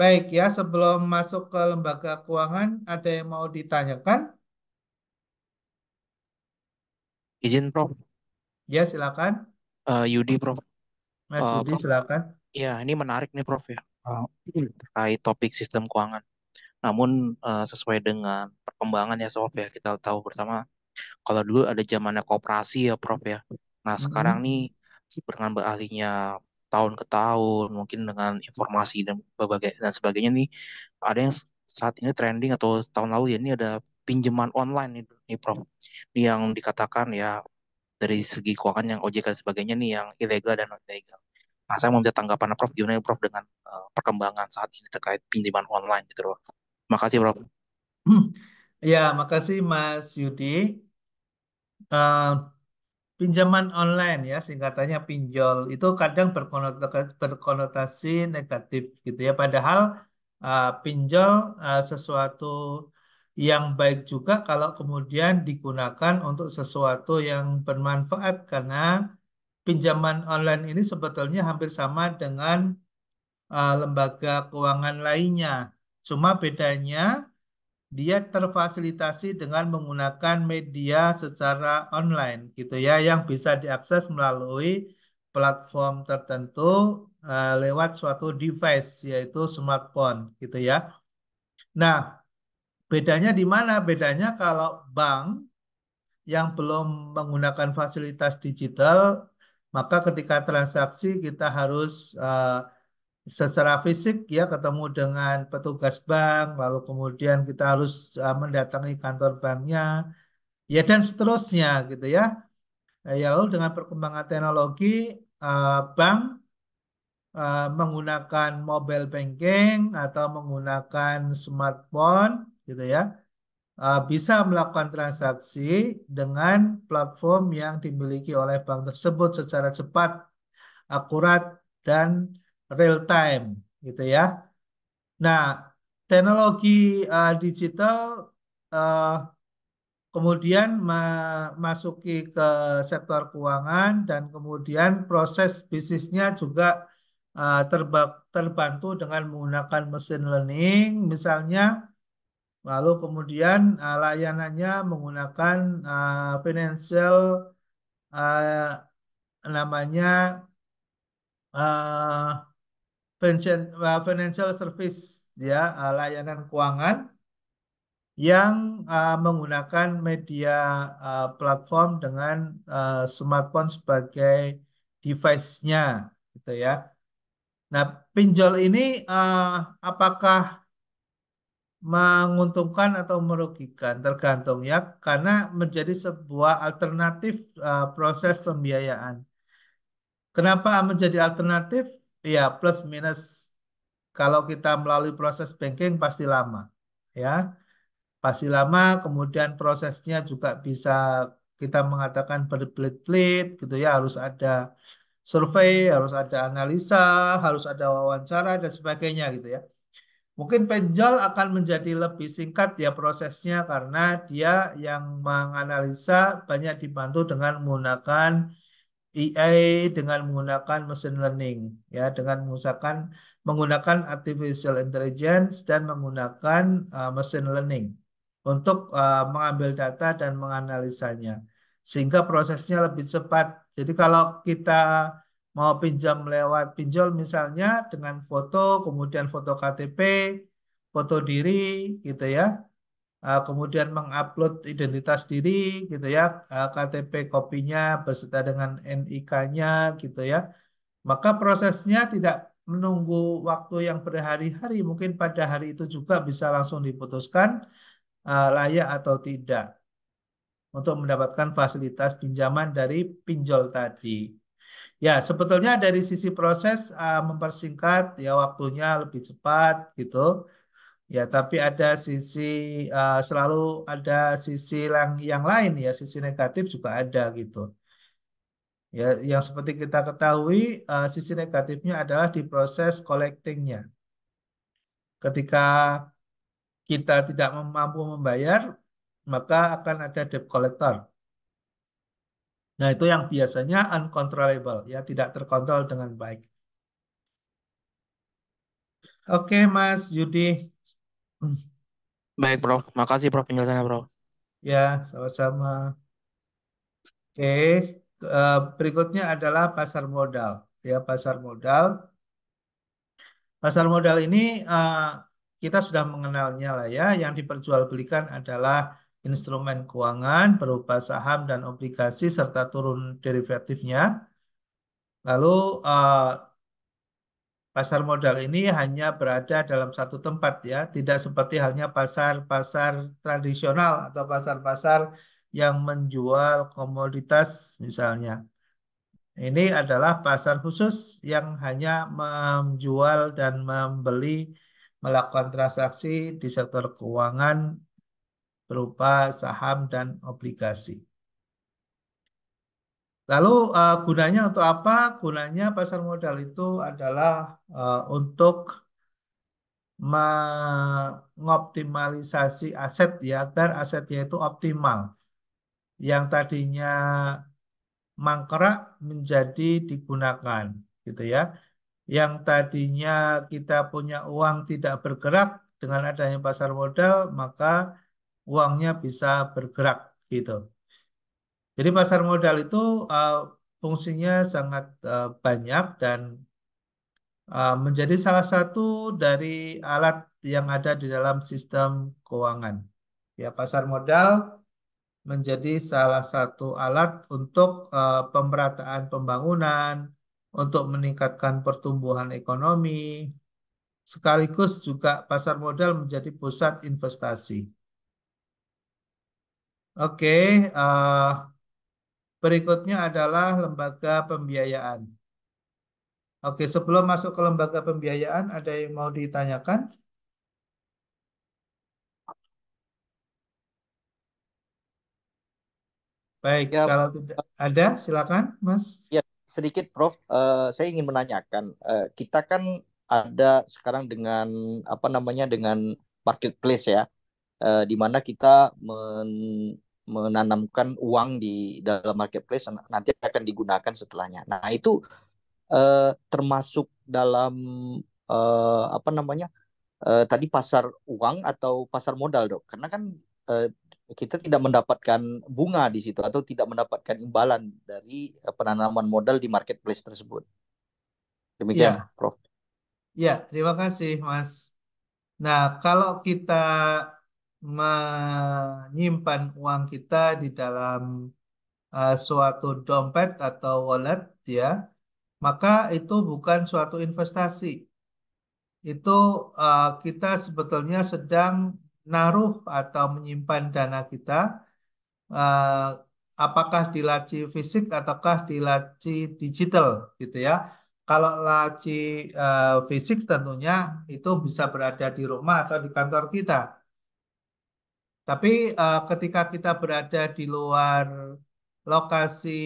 [SPEAKER 1] Baik, ya, sebelum masuk ke lembaga keuangan, ada yang mau ditanyakan?
[SPEAKER 5] Izin, Prof.
[SPEAKER 1] Ya, silakan.
[SPEAKER 5] Yudi, Prof.
[SPEAKER 1] Mas Yudi,
[SPEAKER 5] Prof,
[SPEAKER 1] silakan.
[SPEAKER 5] ya ini menarik nih, Prof, ya. Terkait topik sistem keuangan. Namun sesuai dengan perkembangan ya, Sob, ya, kita tahu bersama kalau dulu ada zamannya koperasi ya, Prof, ya. Nah, sekarang nih dengan beralihnya tahun ke tahun, mungkin dengan informasi dan sebagainya nih, ada yang saat ini trending atau tahun lalu ya, ini ada pinjaman online nih, Prof. Ini yang dikatakan ya dari segi keuangan yang OJK dan sebagainya nih yang ilegal dan non ilegal. Nah, saya mau minta tanggapan Prof gimana ya, Prof, dengan perkembangan saat ini terkait pinjaman online gitu loh. Makasih, Prof.
[SPEAKER 1] Ya, makasih Mas Yudi. Pinjaman online, ya, singkatannya pinjol, itu kadang berkonotasi negatif, gitu ya. Padahal pinjol sesuatu yang baik juga kalau kemudian digunakan untuk sesuatu yang bermanfaat karena pinjaman online ini sebetulnya hampir sama dengan lembaga keuangan lainnya. Cuma bedanya dia terfasilitasi dengan menggunakan media secara online gitu ya yang bisa diakses melalui platform tertentu lewat suatu device yaitu smartphone gitu ya. Nah, bedanya di mana? Bedanya kalau bank yang belum menggunakan fasilitas digital, maka ketika transaksi kita harus secara fisik ya ketemu dengan petugas bank, lalu kemudian kita harus mendatangi kantor banknya, ya dan seterusnya gitu ya. Ya lalu dengan perkembangan teknologi, bank menggunakan mobile banking atau menggunakan smartphone gitu ya, bisa melakukan transaksi dengan platform yang dimiliki oleh bank tersebut secara cepat, akurat, dan real time gitu ya. Nah, teknologi digital eh, kemudian memasuki ke sektor keuangan dan kemudian proses bisnisnya juga terbantu dengan menggunakan machine learning misalnya, lalu kemudian layanannya menggunakan financial uh, namanya uh, financial service ya, layanan keuangan yang menggunakan media platform dengan smartphone sebagai device-nya gitu ya. Nah, pinjol ini apakah menguntungkan atau merugikan tergantung ya karena menjadi sebuah alternatif proses pembiayaan. Kenapa menjadi alternatif? Ya, plus minus. Kalau kita melalui proses banking pasti lama ya. Pasti lama, kemudian prosesnya juga bisa kita mengatakan berbelit-belit gitu ya, harus ada survei, harus ada analisa, harus ada wawancara dan sebagainya gitu ya. Mungkin penjol akan menjadi lebih singkat ya prosesnya karena dia yang menganalisa banyak dibantu dengan menggunakan AI, dengan menggunakan machine learning ya, dengan menggunakan artificial intelligence dan menggunakan machine learning untuk mengambil data dan menganalisanya sehingga prosesnya lebih cepat. Jadi kalau kita mau pinjam lewat pinjol misalnya dengan foto, kemudian foto KTP, foto diri gitu ya, kemudian mengupload identitas diri gitu ya, KTP kopinya beserta dengan NIK-nya gitu ya. Maka prosesnya tidak menunggu waktu yang berhari-hari, mungkin pada hari itu juga bisa langsung diputuskan layak atau tidak untuk mendapatkan fasilitas pinjaman dari pinjol tadi. Ya, sebetulnya dari sisi proses mempersingkat ya waktunya lebih cepat gitu. Ya, tapi ada sisi selalu ada sisi yang lain ya, sisi negatif juga ada gitu. Ya, yang seperti kita ketahui sisi negatifnya adalah di proses collectingnya. Ketika kita tidak mampu membayar, maka akan ada debt collector. Nah, itu yang biasanya uncontrollable, ya tidak terkontrol dengan baik. Oke, Mas Yudi.
[SPEAKER 5] Baik, Bro. Makasih, Bro, penjelasannya, Bro.
[SPEAKER 1] Ya, sama-sama. Oke, berikutnya adalah pasar modal. Ya, pasar modal. Pasar modal ini kita sudah mengenalnya lah ya. Yang diperjualbelikan adalah instrumen keuangan berupa saham dan obligasi serta turun derivatifnya. Lalu pasar modal ini hanya berada dalam satu tempat ya, tidak seperti halnya pasar-pasar tradisional atau pasar-pasar yang menjual komoditas misalnya. Ini adalah pasar khusus yang hanya menjual dan membeli, melakukan transaksi di sektor keuangan berupa saham dan obligasi. Lalu gunanya untuk apa? Gunanya pasar modal itu adalah untuk mengoptimalisasi aset ya agar asetnya itu optimal. Yang tadinya mangkrak menjadi digunakan, gitu ya. Yang tadinya kita punya uang tidak bergerak dengan adanya pasar modal, maka uangnya bisa bergerak, gitu. Jadi pasar modal itu uh, fungsinya sangat banyak dan menjadi salah satu dari alat yang ada di dalam sistem keuangan. Ya, pasar modal menjadi salah satu alat untuk pemerataan pembangunan, untuk meningkatkan pertumbuhan ekonomi, sekaligus juga pasar modal menjadi pusat investasi. Oke, berikutnya adalah lembaga pembiayaan. Oke, sebelum masuk ke lembaga pembiayaan, ada yang mau ditanyakan? Baik,
[SPEAKER 8] Ya,
[SPEAKER 1] kalau tidak ada, silakan, Mas.
[SPEAKER 8] ya sedikit Prof. Saya ingin menanyakan, kita kan ada sekarang dengan apa namanya dengan marketplace ya, di mana kita menanamkan uang di dalam marketplace nanti akan digunakan setelahnya. Nah itu termasuk dalam apa namanya tadi pasar uang atau pasar modal dok? Karena kan eh, kita tidak mendapatkan bunga di situ atau tidak mendapatkan imbalan dari penanaman modal di marketplace tersebut. Demikian,
[SPEAKER 1] Ya,
[SPEAKER 8] Prof.
[SPEAKER 1] ya, terima kasih, Mas. Nah, kalau kita menyimpan uang kita di dalam suatu dompet atau wallet, ya, maka itu bukan suatu investasi. Itu kita sebetulnya sedang naruh atau menyimpan dana kita, eh, apakah di laci fisik ataukah di laci digital, gitu ya. Kalau laci fisik tentunya itu bisa berada di rumah atau di kantor kita. Tapi ketika kita berada di luar lokasi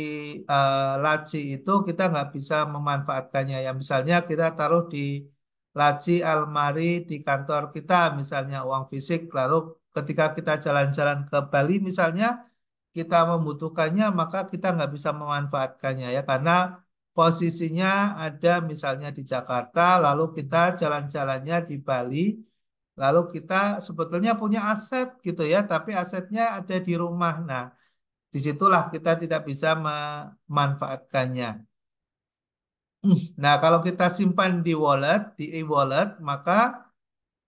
[SPEAKER 1] laci itu, kita nggak bisa memanfaatkannya. Ya, misalnya kita taruh di laci almari di kantor kita, misalnya uang fisik. Lalu ketika kita jalan-jalan ke Bali, misalnya kita membutuhkannya, maka kita nggak bisa memanfaatkannya ya, karena posisinya ada misalnya di Jakarta, lalu kita jalan-jalannya di Bali. Lalu kita sebetulnya punya aset gitu ya, tapi asetnya ada di rumah. Nah, disitulah kita tidak bisa memanfaatkannya. Nah, kalau kita simpan di wallet, di e-wallet, maka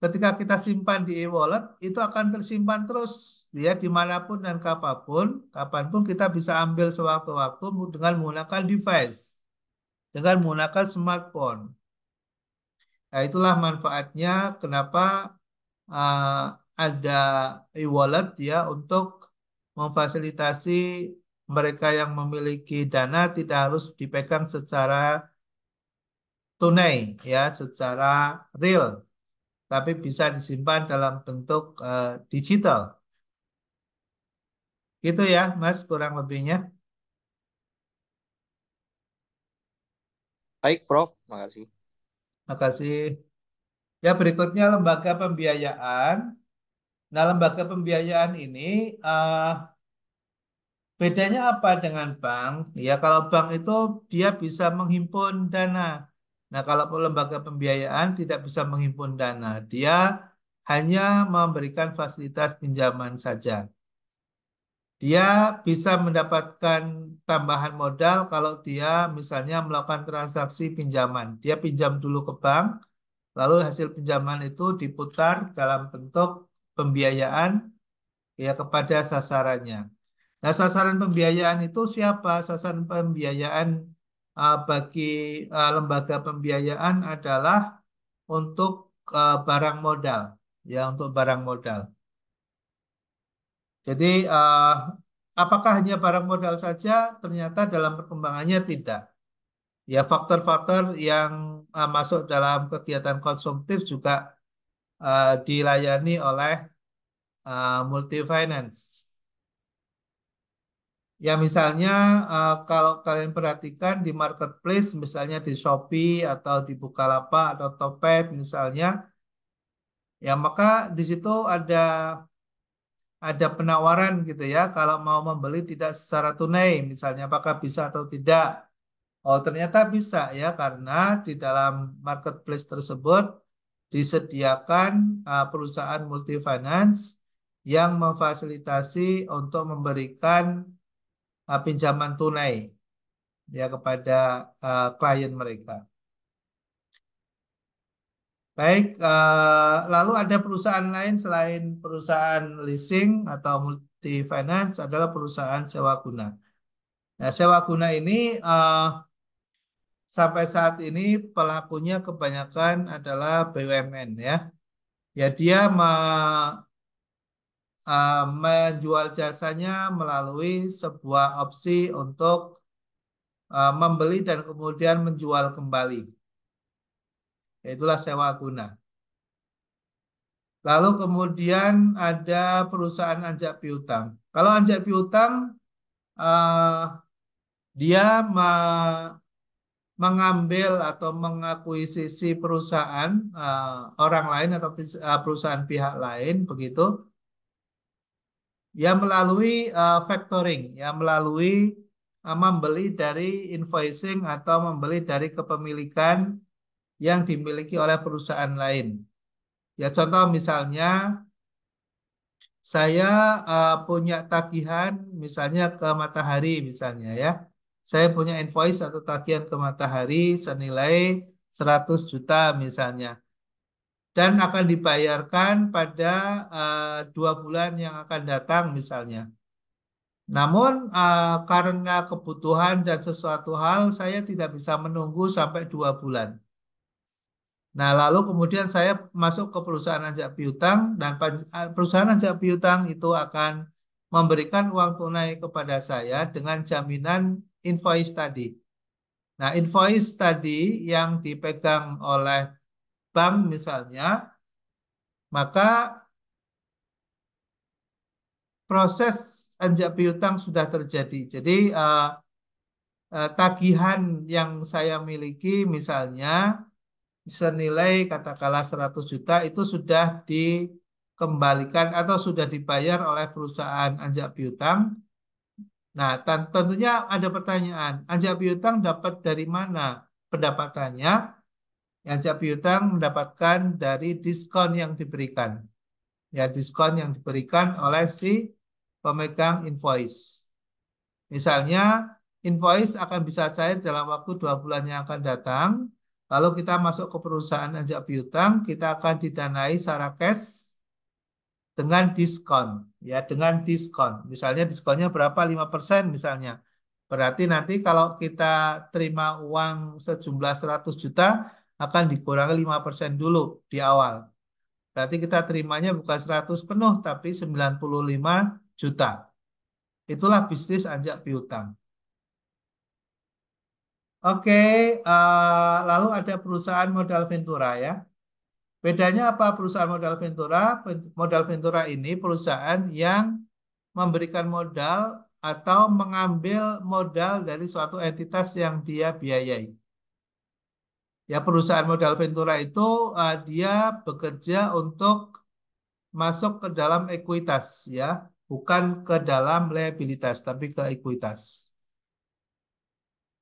[SPEAKER 1] ketika kita simpan di e-wallet, itu akan tersimpan terus ya dimanapun dan kapanpun kita bisa ambil sewaktu-waktu dengan menggunakan device, dengan menggunakan smartphone. Nah, itulah manfaatnya kenapa uh, ada e-wallet ya untuk memfasilitasi mereka yang memiliki dana tidak harus dipegang secara tunai ya, secara real, tapi bisa disimpan dalam bentuk digital. Gitu ya, Mas, kurang lebihnya.
[SPEAKER 8] Baik, Prof. Makasih.
[SPEAKER 1] Makasih. Ya, berikutnya lembaga pembiayaan. Nah, lembaga pembiayaan ini eh, bedanya apa dengan bank? Ya, kalau bank itu dia bisa menghimpun dana. Nah, kalau lembaga pembiayaan tidak bisa menghimpun dana, dia hanya memberikan fasilitas pinjaman saja. Dia bisa mendapatkan tambahan modal kalau dia misalnya melakukan transaksi pinjaman. Dia pinjam dulu ke bank, lalu hasil pinjaman itu diputar dalam bentuk pembiayaan ya kepada sasarannya. Nah, sasaran pembiayaan itu siapa? Sasaran pembiayaan bagi lembaga pembiayaan adalah untuk barang modal, ya untuk barang modal. Jadi, apakah hanya barang modal saja? Ternyata dalam perkembangannya tidak. Ya, faktor-faktor yang masuk dalam kegiatan konsumtif juga dilayani oleh multi finance. Ya misalnya kalau kalian perhatikan di marketplace misalnya di Shopee atau di Bukalapak atau Topet misalnya Ya, maka di situ ada penawaran gitu ya. Kalau mau membeli tidak secara tunai, misalnya apakah bisa atau tidak. Oh, ternyata bisa ya, karena di dalam marketplace tersebut disediakan perusahaan multifinance yang memfasilitasi untuk memberikan pinjaman tunai ya kepada klien mereka. Baik, lalu ada perusahaan lain selain perusahaan leasing atau multi finance adalah perusahaan sewa guna. Nah, sewa guna ini sampai saat ini pelakunya kebanyakan adalah BUMN ya. Ya dia menjual jasanya melalui sebuah opsi untuk membeli dan kemudian menjual kembali. Itulah sewa guna. Lalu kemudian ada perusahaan anjak piutang. Kalau anjak piutang, eh, dia mengambil atau mengakuisisi perusahaan orang lain atau perusahaan pihak lain, begitu, ya melalui factoring, ya melalui membeli dari invoicing atau membeli dari kepemilikan yang dimiliki oleh perusahaan lain. Ya contoh misalnya saya punya tagihan misalnya ke Matahari misalnya ya. Saya punya invoice atau tagihan ke Matahari senilai 100 juta misalnya. Dan akan dibayarkan pada 2 bulan yang akan datang misalnya. Namun karena kebutuhan dan sesuatu hal saya tidak bisa menunggu sampai 2 bulan. Nah, lalu kemudian saya masuk ke perusahaan anjak piutang dan perusahaan anjak piutang itu akan memberikan uang tunai kepada saya dengan jaminan invoice tadi. Nah, invoice tadi yang dipegang oleh bank misalnya, maka proses anjak piutang sudah terjadi. Jadi tagihan yang saya miliki misalnya senilai katakanlah 100 juta itu sudah dikembalikan atau sudah dibayar oleh perusahaan anjak piutang. Nah, tentunya ada pertanyaan, anjak piutang dapat dari mana pendapatannya? Anjak piutang mendapatkan dari diskon yang diberikan. Ya, diskon yang diberikan oleh si pemegang invoice. Misalnya, invoice akan bisa cair dalam waktu 2 bulan yang akan datang. Lalu kita masuk ke perusahaan anjak piutang, kita akan didanai secara cash dengan diskon. Ya, dengan diskon. Misalnya diskonnya berapa? 5% misalnya. Berarti nanti kalau kita terima uang sejumlah 100 juta, akan dikurangi 5% dulu di awal. Berarti kita terimanya bukan 100 penuh, tapi 95 juta. Itulah bisnis anjak piutang. Oke, lalu ada perusahaan modal Ventura ya. Bedanya apa perusahaan modal Ventura? Modal Ventura ini perusahaan yang memberikan modal atau mengambil modal dari suatu entitas yang dia biayai. Ya, perusahaan modal Ventura itu dia bekerja untuk masuk ke dalam ekuitas ya, bukan ke dalam liabilitas tapi ke ekuitas.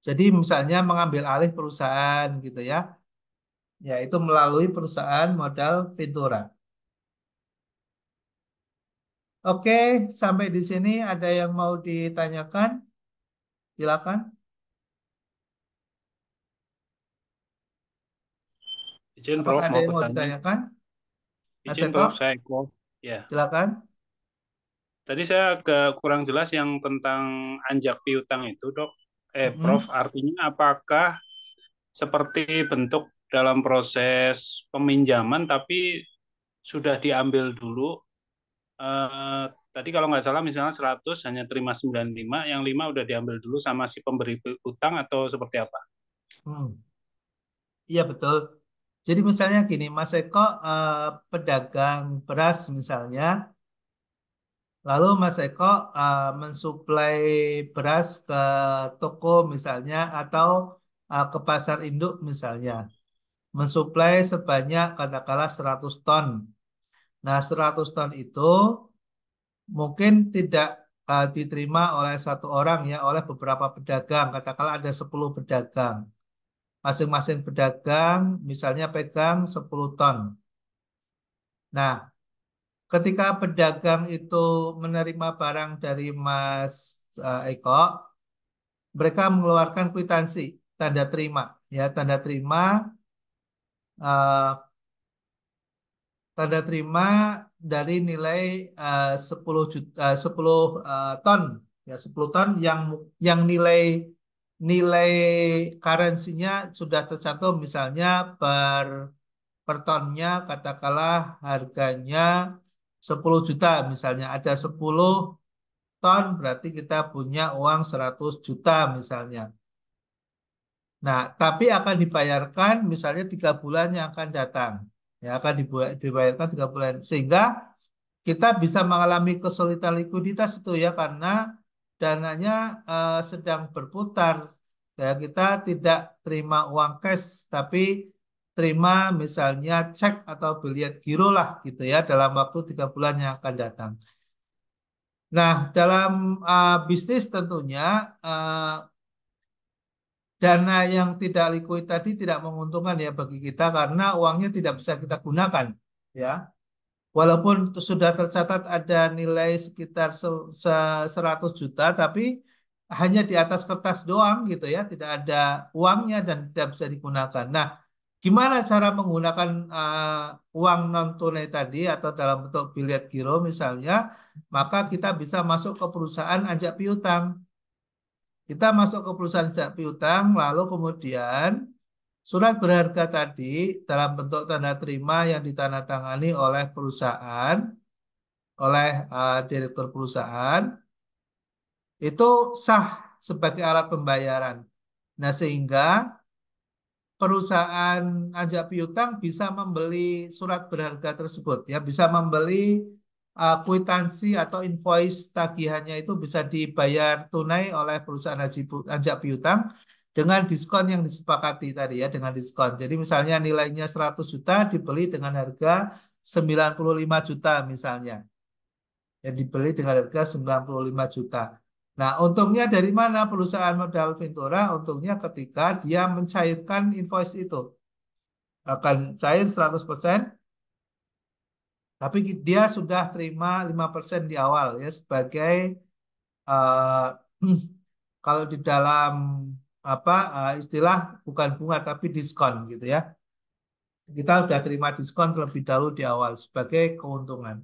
[SPEAKER 1] Jadi misalnya mengambil alih perusahaan gitu ya. Ya, itu melalui perusahaan modal Ventura. Oke, sampai di sini ada yang mau ditanyakan? Silakan.
[SPEAKER 4] Izin
[SPEAKER 1] Apakah
[SPEAKER 4] Prof,
[SPEAKER 1] ada
[SPEAKER 4] mau
[SPEAKER 1] yang mau
[SPEAKER 4] bertanya.
[SPEAKER 1] ditanyakan? Mas
[SPEAKER 4] Izin
[SPEAKER 1] Eko,
[SPEAKER 4] Prof, saya Eko. Ya,
[SPEAKER 1] silakan.
[SPEAKER 4] tadi saya kurang jelas yang tentang anjak piutang itu, Dok. Prof,
[SPEAKER 1] Mm-mm.
[SPEAKER 4] artinya apakah seperti bentuk dalam proses peminjaman tapi sudah diambil dulu? Tadi kalau nggak salah misalnya 100 hanya terima 95, yang 5 udah diambil dulu sama si pemberi utang atau seperti apa?
[SPEAKER 1] Hmm. Iya betul. Jadi misalnya gini, Mas Eko pedagang beras misalnya, lalu Mas Eko mensuplai beras ke toko misalnya atau ke pasar induk misalnya, mensuplai sebanyak katakanlah 100 ton. Nah, 100 ton itu mungkin tidak diterima oleh satu orang ya, oleh beberapa pedagang. Katakanlah ada 10 pedagang. Masing-masing pedagang misalnya pegang 10 ton. Nah, ketika pedagang itu menerima barang dari Mas Eko, mereka mengeluarkan kwitansi, tanda terima. Ya, eh, tanda terima dari nilai 10 juta, 10 ton, ya 10 ton yang nilai currency-nya sudah tercantum misalnya per tonnya katakanlah harganya 10 juta misalnya ada 10 ton berarti kita punya uang 100 juta misalnya. Nah, tapi akan dibayarkan misalnya 3 bulan yang akan datang. Ya, akan dibayarkan 3 bulan. Sehingga kita bisa mengalami kesulitan likuiditas itu ya, karena dananya sedang berputar. Ya, kita tidak terima uang cash, tapi terima misalnya cek atau biliet giro lah gitu ya, dalam waktu 3 bulan yang akan datang. Nah, dalam bisnis tentunya dana yang tidak likuid tadi tidak menguntungkan ya bagi kita karena uangnya tidak bisa kita gunakan ya. Walaupun sudah tercatat ada nilai sekitar 100 juta tapi hanya di atas kertas doang gitu ya, tidak ada uangnya dan tidak bisa digunakan. Nah, gimana cara menggunakan uang non tunai tadi atau dalam bentuk biliet giro misalnya, maka kita bisa masuk ke perusahaan ajak piutang. Kita masuk ke perusahaan ajak piutang, lalu kemudian surat berharga tadi dalam bentuk tanda terima yang ditandatangani oleh perusahaan, oleh direktur perusahaan, itu sah sebagai alat pembayaran. Nah, sehingga perusahaan ajak piutang bisa membeli surat berharga tersebut, ya, bisa membeli kwitansi atau invoice tagihannya itu bisa dibayar tunai oleh perusahaan ajak piutang dengan diskon yang disepakati tadi ya, dengan diskon. Jadi misalnya nilainya 100 juta dibeli dengan harga 95 juta misalnya. Ya dibeli dengan harga 95 juta. Nah, untungnya dari mana perusahaan modal Ventura? Untungnya ketika dia mencairkan invoice itu. Akan cair 100%, tapi dia sudah terima 5% di awal ya sebagai kalau di dalam apa istilah bukan bunga tapi diskon gitu ya. Kita sudah terima diskon terlebih dahulu di awal sebagai keuntungan.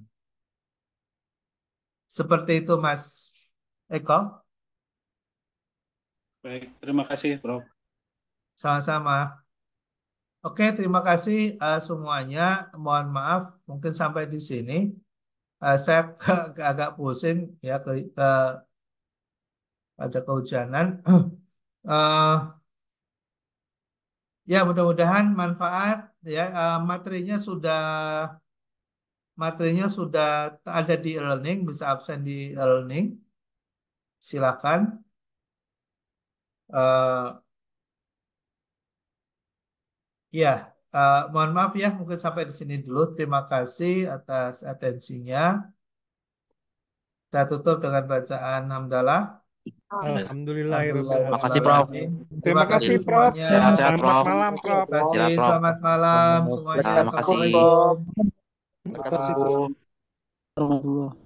[SPEAKER 1] Seperti itu Mas Eko.
[SPEAKER 4] Baik, terima kasih, Prof.
[SPEAKER 1] Sama-sama. Oke, terima kasih semuanya. Mohon maaf, mungkin sampai di sini. Saya agak pusing ya ada kehujanan. Eh, ya, mudah-mudahan manfaat ya. Materinya sudah ada di e-learning, bisa absen di e-learning. Silakan. Eh, Ya, mohon maaf ya, mungkin sampai di sini dulu. Terima kasih atas atensinya. Kita tutup dengan bacaan hamdalah.
[SPEAKER 2] Alhamdulillahirobbilalamin.
[SPEAKER 5] Makasih, Prof.
[SPEAKER 2] Terima kasih, Prof.
[SPEAKER 1] semuanya.
[SPEAKER 5] Sehat-sehat,
[SPEAKER 2] Selamat
[SPEAKER 5] Prof.
[SPEAKER 2] malam, Prof.
[SPEAKER 1] Terima kasih.
[SPEAKER 5] Silakan, Prof.
[SPEAKER 1] Selamat malam semuanya.
[SPEAKER 5] Terima kasih.
[SPEAKER 1] Assalamualaikum.
[SPEAKER 8] Terima kasih.
[SPEAKER 7] Warahmatullahi